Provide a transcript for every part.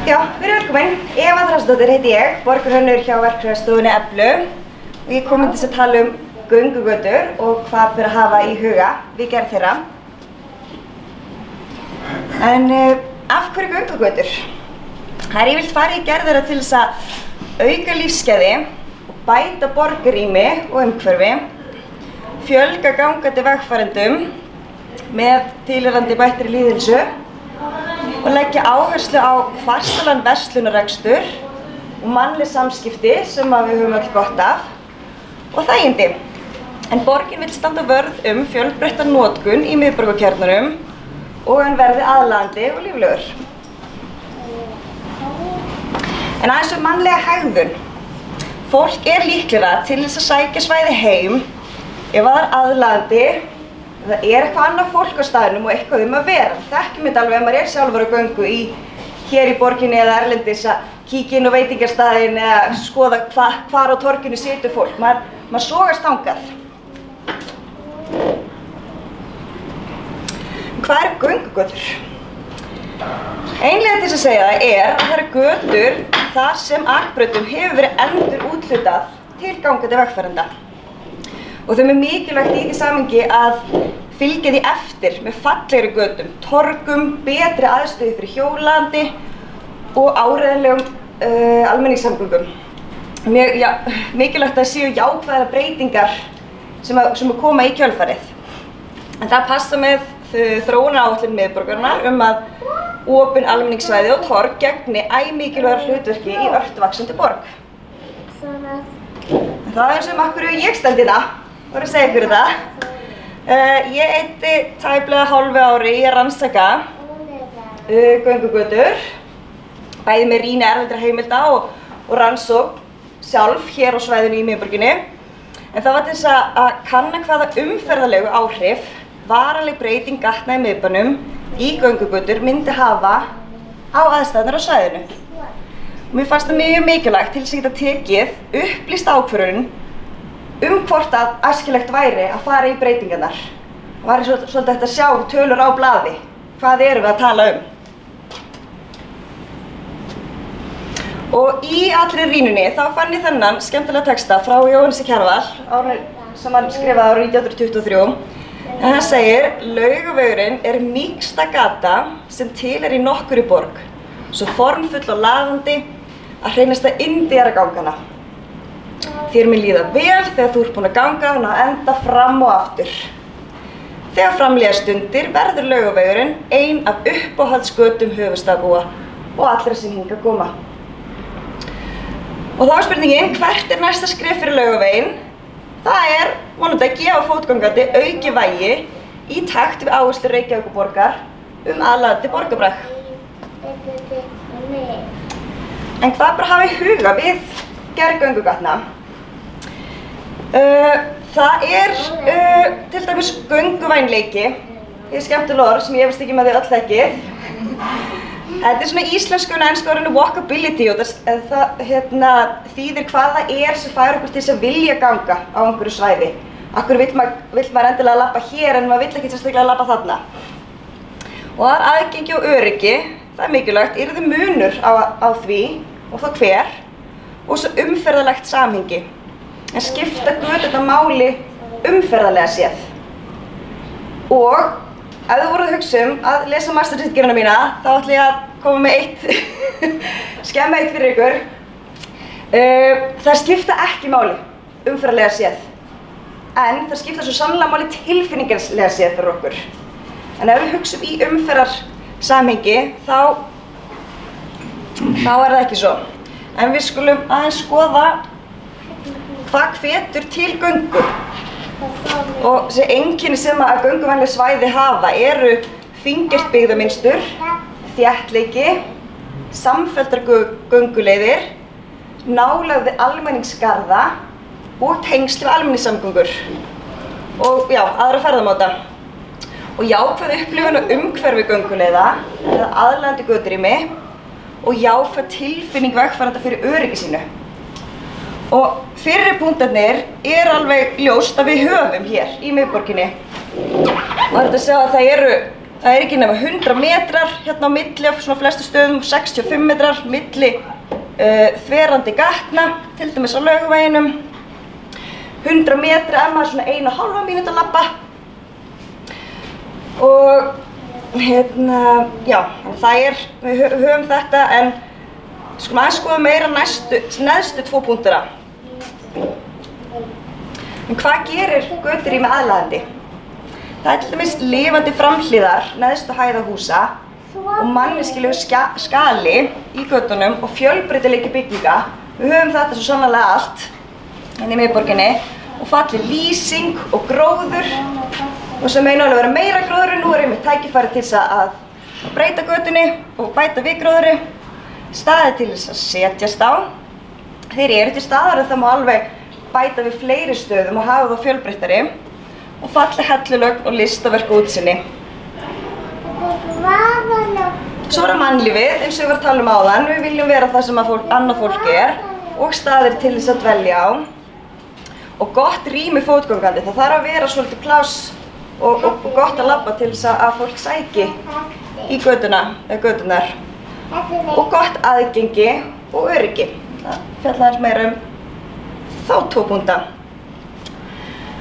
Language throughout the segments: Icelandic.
Já, verið velkomin. Eva Þrastardóttir heiti ég, borgarhönnur hjá verkfræðistofunni Eflu og ég kom til þess að tala göngugötur og hvað ber að hafa í huga við gerð þeirra. En af hverju göngugötur? Það er yfirleitt farið í gerð þeirra til þess að auka lífsgæði og bæta borgarrými og umhverfi, fjölga gangandi vegfarendum með tilheyrandi bættri lýðheilsu og leggja áherslu á farsælan verslunarrekstur og mannleg samskipti sem við höfum öll gott af og þægindi. En borgin vill standa vörð fjölbreytta notkun í miðborgarkjarnanum og hann verði aðlaðandi og líflegur. En aðeins mannlega hegðun. Fólk líklegra til þess að sækja svæði heim ef það er aðlaðandi. Það er eitthvað annað fólk á staðnum og eitthvað að vera. Þekkjum þetta alveg ef maður sjálfur á göngu hér í borginni eða erlendis að kíkja inn á veitingastaðinn eða skoða hvar á torginu situr fólk. Maður sogast þangað. Hvað eru göngugötur? Ein leið til þess að segja það að það eru götur þar sem akbrautum hefur verið endurúthlutað til gangandi vegfarenda. Og þeim mikilvægt í því samhengi að fylgja því eftir með fallegri götum, torgum, betri aðstöðu fyrir hjólandi og áreiðanlegum almenningssamgöngum. Mikilvægt að séu jákvæðar breytingar sem að koma í kjölfarið. En það passa með þróunaráætlun miðborgarinnar að opin almenningssvæði og torg gegni mikilvægar hlutverki í ört vaxandi borg. En það er af hverju ég stend hérna. Það voru að segja ykkur þetta. Ég eyddi tæplega hálfu ári í að rannsaka göngugötur, bæði með rýni erlendra heimilda og rannsókn sjálf hér á svæðinu í miðborginni. En það var til þess að kanna hvaða umferðarlegu áhrif varanleg breyting gatna í miðbænum í göngugötur myndi hafa á aðstæðurnar á svæðinu. Mér fannst það mjög mikilvægt til þess að geta tekið upplýsta ákvörðun hvort að æskilegt væri að fara í breytingarnar. Það væri svolítið hægt að sjá tölur á blaði. Hvað erum við að tala Og í allri rýnunni þá fann ég þennan skemmtilega texta frá Jóhannesi Kjarval sem hann skrifaði árið 1923. En hann segir: Laugavegurinn mýksta gata sem til í nokkurri borg, svo formfull og laðandi að hreinasta yndi að gangana. Þér mun líða vel þegar þú ert búinn að ganga hann að enda fram og aftur. Þegar framlíða stundir verður Laugavegurinn ein af uppáhaldsgötum höfuðstaðarbúa og allra sem hingað koma. Og þá er spurningin, hvert næsta skref fyrir Laugaveginn? Það vonandi að gefa fótgangandi auki vægi í takt við áherslur Reykjavíkurborgar aðlaðandi borgarbrag. En hvað ber að hafa í huga við gerð göngugatna? Það til dæmis gönguvænleiki. Það er skemmtileg orð sem ég efast ekki með þau öll þekkið. Þetta er svona íslensku og ensku orðinu walkability og það þýðir hvað það sem fær okkur til þess að vilja ganga á einhverju svæði. Af hverju vill maður endilega labba hér en maður vill ekki sérstaklega labba þarna. Og það aðgengi og öryggi, það er mikilvægt, yrði munur á því og þá hver og svo umferðarlegt samhengi. En skipta göturnar máli umferðarlega séð. Og ef þú voruð að hugsa að lesa mastersritgerðina mína, þá ætla ég að koma með skemma eitt fyrir ykkur. Það skipta ekki máli umferðarlega séð. En það skipta svo sannlega máli tilfinningarlega séð fyrir okkur. En ef við hugsa í umferðarsamhengi, þá það ekki svo. En við skulum aðeins skoða hvað hvetur til göngu. Og þessi einkenni sem að gönguvænleg svæði hafa eru fíngert byggðamynstur, þéttleiki, samfelldar gönguleiðir, nálægð við almenningsgarða og tengsl við almenningssamgöngur. Og aðra ferðamáta. Og jákvæð upplifun og umhverfi gönguleiða eða aðlaðandi göturými og jákvæð tilfinning vegfarenda fyrir öryggi sínu. Og fyrri punktarnir alveg ljóst að við höfum hér í miðborginni. Og þetta að segja að það Það ekki nema 100 metrar hérna á milli á svona flestu stöðum, 65 metrar milli þverandi gatna, til dæmis á Laugaveginum. 100 metra maður svona 1,5 mínútu að labba. Og já, það við höfum þetta en skulum aðeins skoða meira neðstu 2 punktana. En hvað gerir göturými aðlaðandi? Það til dæmis lifandi framhliðar neðstu hæða húsa og manneskilegu skali í götunum og fjölbreytileiki bygginga. Við höfum þetta svo sannarlega allt hérna í miðborginni og falleg lýsing og gróður og sem alveg að vera meira gróður en nú einmitt tækifæri til þess að breyta götunni og bæta við gróðri. Staðir til þess að setjast á. Þeir eru til staðar og það má alveg bæta við fleiri stöðum og hafa það fjölbreyttari og falleg hellulögn og listaverk og útsýni. Svo er það mannlífið, eins og við varum að tala áðan. Við viljum vera það sem annað fólk og staðir til þess að dvelja á. Og gott rými fótgangandi, það þarf að vera svolítið pláss og gott að labba til þess að fólk sæki í göturnar. Og gott aðgengi og öryggi. Það fjallar aðeins meira þá 2 punkta.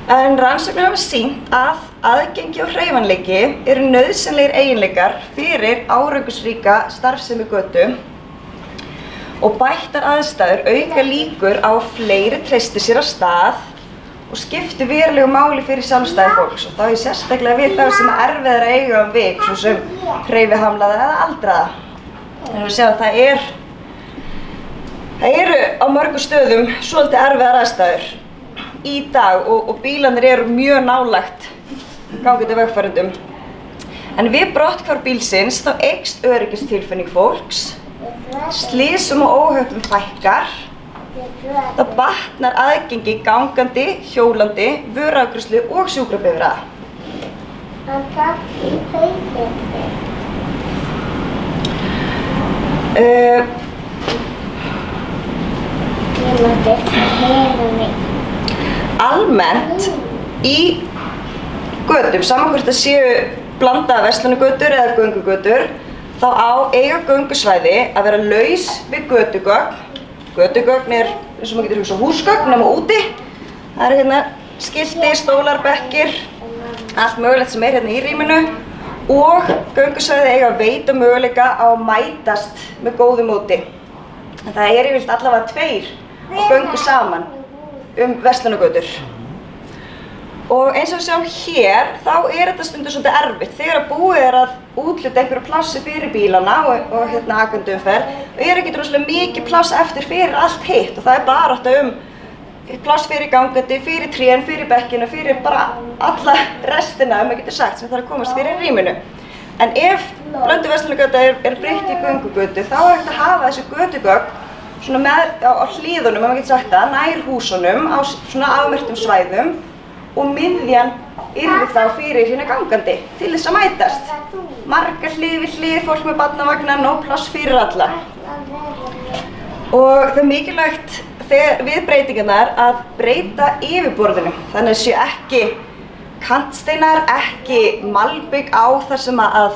En rannsóknir hafa sýnt að aðgengi og hreyfanleiki eru nauðsynlegir eiginleikar fyrir árangursríka starfsemi götu og bættar aðstæður auka líkur á að fleiri treysti sér á stað og skipti verulegu máli fyrir sjálfstæði fólks og þá er sérstaklega við þá sem erfiðar að eiga við, svo sem hreyfihamlaða eða aldraða. En við sjáum að það eru á mörgum stöðum svolítið erfiðar aðstæður í dag og bílarnir eru mjög nálægt gangandi vegfarendum. En við brotthvarf bílsins þá eykst öryggistilfinning fólks, slysum og óhöppum fækkar, það batnar aðgengi gangandi, hjólandi, vöruafgreiðslu og sjúkrabifreiða. Almennt í götum, saman hvort það séu blandaðar verslunargötur eða göngugötur, þá eiga göngusvæði að vera laus við götugögn. Götugögn eins og maður getur hugsað húsgögn nema úti. Það eru hérna skilti, stólar, bekkir, allt mögulegt sem hérna í rýminu og göngusvæði eiga að veita möguleika á að mætast með góðu móti. Það yfirleitt allavega 2 að göngu saman verslunargötur. Og eins og við sjáum hér, þá þetta stundum svolítið erfitt. Þegar búið að úthluta einhverju plássi fyrir bílana og akandi umferð, ekki rosalega mikið pláss eftir fyrir allt hitt og það barátta pláss fyrir gangandi, fyrir trén, fyrir bekkina, fyrir bara alla restina, maður getur sagt, sem þarf að komast fyrir rýminu. En ef blöndu verslunargöta breytt í göngugötu, þá hægt að hafa þessi götugögn svona á hlíðunum, maður getur sagt það, nær húsunum á svona afmerktum svæðum og miðjan yrði þá fyrir hérna gangandi til þess að mætast. Margar hlið við hlið, fólk með barnavagna, nóg pláss fyrir alla. Og það mikilvægt við breytingarnar að breyta yfirborðinu. Þannig að séu ekki kantsteinar, ekki malbygg á þar sem að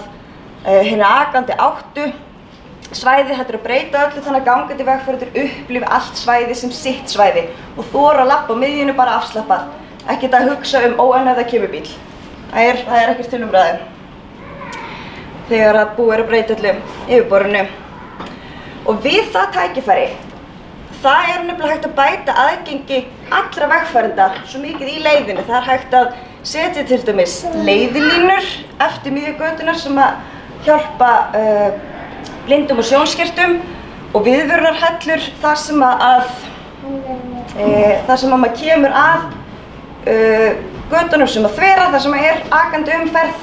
hérna akandi áttu svæði. Þetta að breyta öllu þannig að gangandi vegfarendur upplifi allt svæði sem sitt svæði og þora að labba á miðjunu bara afslappað. Ekkert að hugsa en ef það kemur bíl. Það er ekkert til umræðu. Þegar að búið að breyta öllu yfirborðinu. Og við það tækifæri, það nefnilega hægt að bæta aðgengi allra vegfarenda svo mikið í leiðinu. Það hægt að setja til dæmis leiðilínur eftir miðju götunnar sem að hjálpa blindum og sjónskertum og viðvörunarhellur þar sem að maður kemur að götunum sem að þvera, þar sem akandi umferð.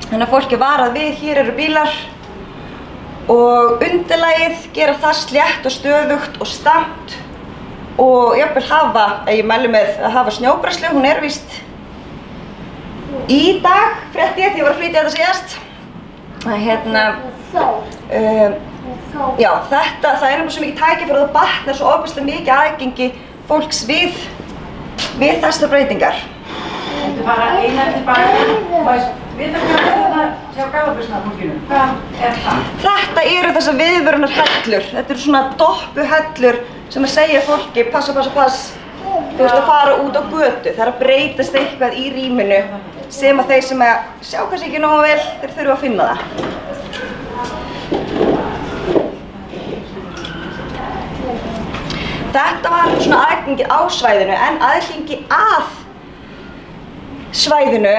Þannig að fólk varað við, hér eru bílar og undirlagið gera það slétt og stöðugt og stamt og jafnvel hafa, ég mæli með að hafa snjóbræðslu, hún víst í dag, frétti ég því ég var að flytja þetta síðast. Já, það nefnilega svo mikið tækifæri og það batnar svo ofboðslega mikið aðgengi fólks við þessar breytingar. Þetta fara eina tilbaka. Við það hvað sjá Garðabæsna fólkinu. Hvað það? Þetta eru þessar viðvörunarhellur. Þetta eru svona doppuhellur sem að segja fólki pass. Þú ert að fara út á götu. Það er að breytast eitthvað í rýminu sem að þeir sem að sjá kannski ekki nógu vel, þeir þurfa að finna það. Þetta var svona aðgengið á svæðinu, en aðgengi að svæðinu,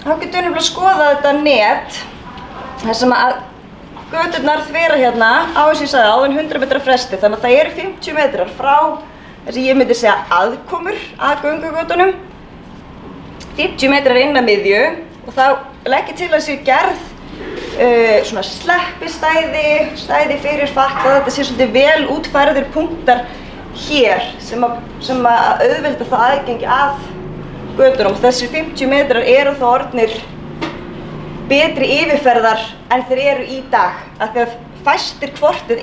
þá getur við nefnilega að skoða þetta net, þar sem að göturnar þvera hérna á þess að ég sagði áðan 100 metra fresti, þannig að það eru 50 metrar frá þessi ég myndi segja aðkomur að göngugötunum, 50 metrar inn að miðju og þá legg ég til að sé gerð svona sleppistæði fyrir fatlaða, þetta sé svolítið vel útfærðir punktar hér sem að auðvelda það aðgengi að götunum. Þessi 50 metrar eru þá orðnir betri yfirferðar en þeir eru í dag, af því að fæstir hvortið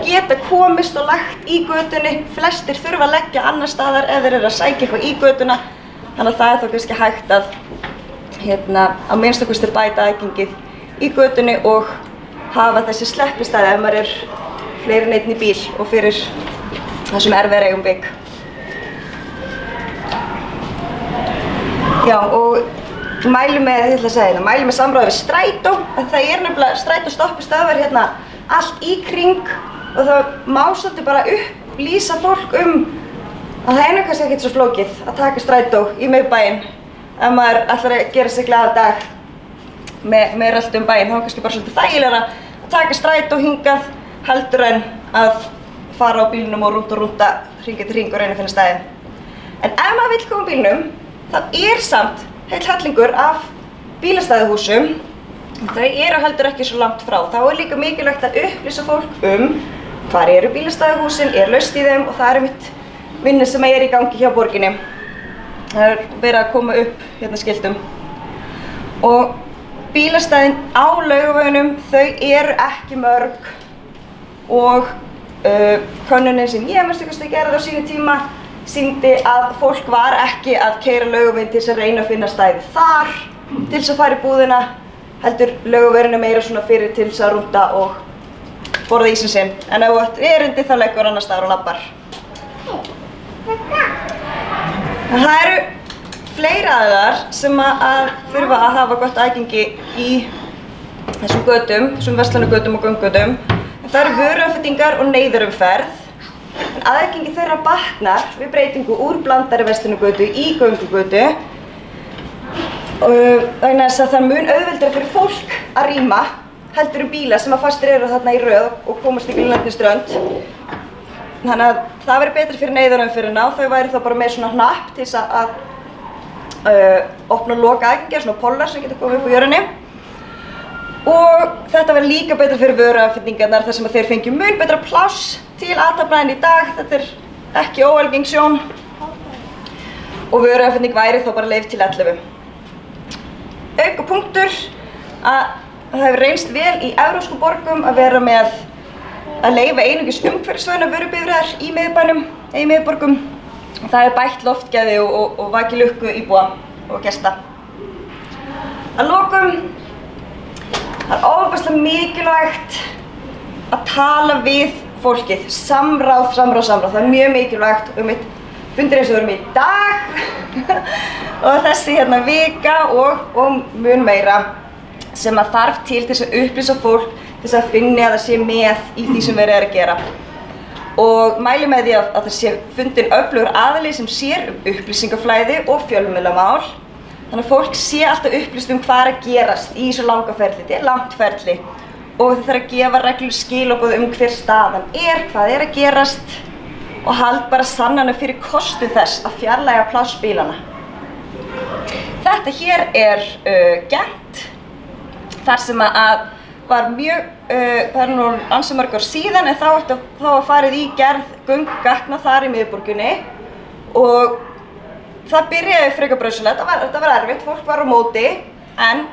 geta komist og lagt í götunni, flestir þurfa að leggja annar staðar ef þeir eru að sækja eitthvað í götuna, þannig að það er þá kannski hægt að að minnstakosti bæta aðgengið í götunni og hafa þessi sleppistæði ef maður er fleiri en einn í bíl og fyrir þessum erfiðar bygg. Já, og mæli með samráði við strætó, en það er nefnilega strætóstoppistöðvar hérna allt í kring og það má svolítið bara upplýsa fólk að það er kannski ekkert svo flókið að taka strætó í miðbæinn ef maður ætlar að gera sig glaðan dag með röltum bæinn. Þá er kannski bara svolítið þægilegra að taka strætó hingað heldur en að fara á bílnum og rúnda hring eftir hring og reyna að finna stæði. En ef maður vill koma á bílnum, þá er samt heill hellingur af bílastæðahúsum. Þau eru heldur ekki svo langt frá. Þá er líka mikilvægt að upplýsa fólk hvar eru bílastæðahúsin, laust í þeim og það er mitt vinna sem er í gangi hjá borginni. Það er verið að koma upp hérna skiltum. Og bílastæðin á Laugaveginum, þau eru ekki mörg og könnunin sem ég að gera á sínu tíma sýndi að fólk var ekki að keyra Laugaveginn til þess að reyna að finna stæði þar til þess að fara í búðina, heldur Laugavegurinn meira svona fyrir til þess að rúnda og borða ísinn sinn. En ef þú átt erindi þá leggur annar staðar og labbar. Það eru fleiri aðilar sem að þurfa að hafa gott aðgengi í þessum götum, þessum verslunargötum og göngugötum. Það eru vöruumflutningar og neyðarumferð. En aðgengi þeirra batnar við breytingu úr blandaðri verslunargötu í göngugötu. Vegna þess að það mun auðveldara fyrir fólk að rýma heldur bíla sem að fastir eru þarna í röð og komast ekki langt í strönd. Þannig að það verður betri fyrir neyðarumferðina og þau væri þá bara með svona hnapp til þess að opna og loka aðgengi, svona pollar sem geta komið upp á jörðinni. Og þetta verður líka betra fyrir vöruumflutningarnar þar sem að þeir fengju mun betra pláss til athafna en í dag. Þetta er ekki óalgeng sjón og vöruumflutning væri þá bara leyfð til 11. Aukapunktur að það hefur reynst vel í evrópskum borgum að vera með að leyfa einungis umhverfisvænar vörubifreiðar í miðborgum. Það er bætt loftgæði og vakið lukku íbúa og gesta. Að lokum, það er ofboðslega mikilvægt að tala við fólkið, samráð. Það er mjög mikilvægt fundir eins og við erum í dag og þessi hérna vika og mun meira sem að þarf til þess að upplýsa fólk til þess að finna að það sé með í því sem verið er að gera. Og mæli með því að það sé fundin öflugur aðili sem sér upplýsingaflæði og fjölmiðlamál. Þannig að fólk sé alltaf upplýst hvað er að gerast í þessu langa ferli. Þetta er langt ferli og það þarf að gefa reglur skilaboð hver staðan hvað er að gerast og hald bara sannanir fyrir kostu þess að fjarlægja plássbílana. Þetta hér er Gent, þar sem að var mjög, það er nú ansi mörg ár síðan en þá var farið í gerð göngugata þar í miðborginni og það byrjaði frekar brösulega, þetta var erfitt, fólk var á móti en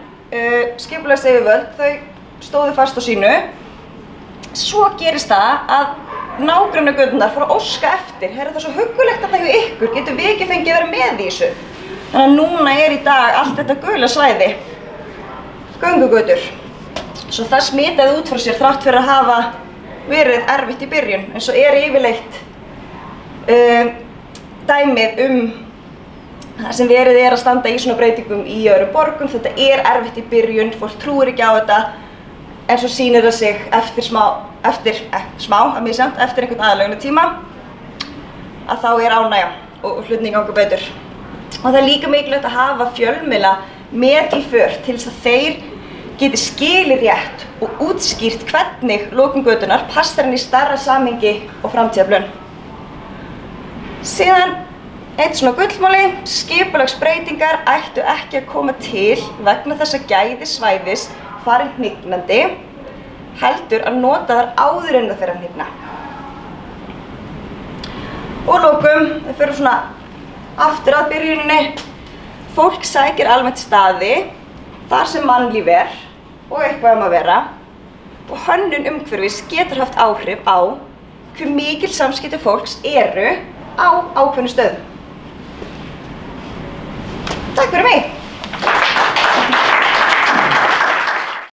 skipulagsyfirvöld þau stóðu fast á sínu. Svo gerist það að nágrannagöturnar fóru að óska eftir, það er svo huggulegt að það hjá ykkur, getum við ekki fengið að vera með í þessu. Þannig að núna er í dag allt þetta gula svæði göngugötur. Svo það smitaði út frá sér þrátt fyrir að hafa verið erfitt í byrjun, en svo yfirleitt dæmið það sem verið að standa í svona breytingum í öðrum borgum. Þetta erfitt í byrjun, fólk trúir ekki á þetta, en svo sýnir það sig eftir einhvern aðlögunartíma að þá ánægja og hlutirnir ganga betur. Og það líka mikilvægt að hafa fjölmiðla með í för til þess að þeir geti skilið rétt og útskýrt hvernig lokun götunnar passar inn í stærra samhengi og framtíðarplön. Síðan eitt svona gullmáli, skipulagsbreytingar ættu ekki að koma til vegna þess að gæði svæðis fari hnignandi, heldur að nota þær áður en það fer að hnigna. Og að lokum, við förum svona aftur að byrjuninni. Fólk sækir almennt staði þar sem mannlíf og eitthvað að vera, og hönnun umhverfis getur haft áhrif á hve mikil samskipti fólks á ákveðnum stöðum. Takk fyrir mig!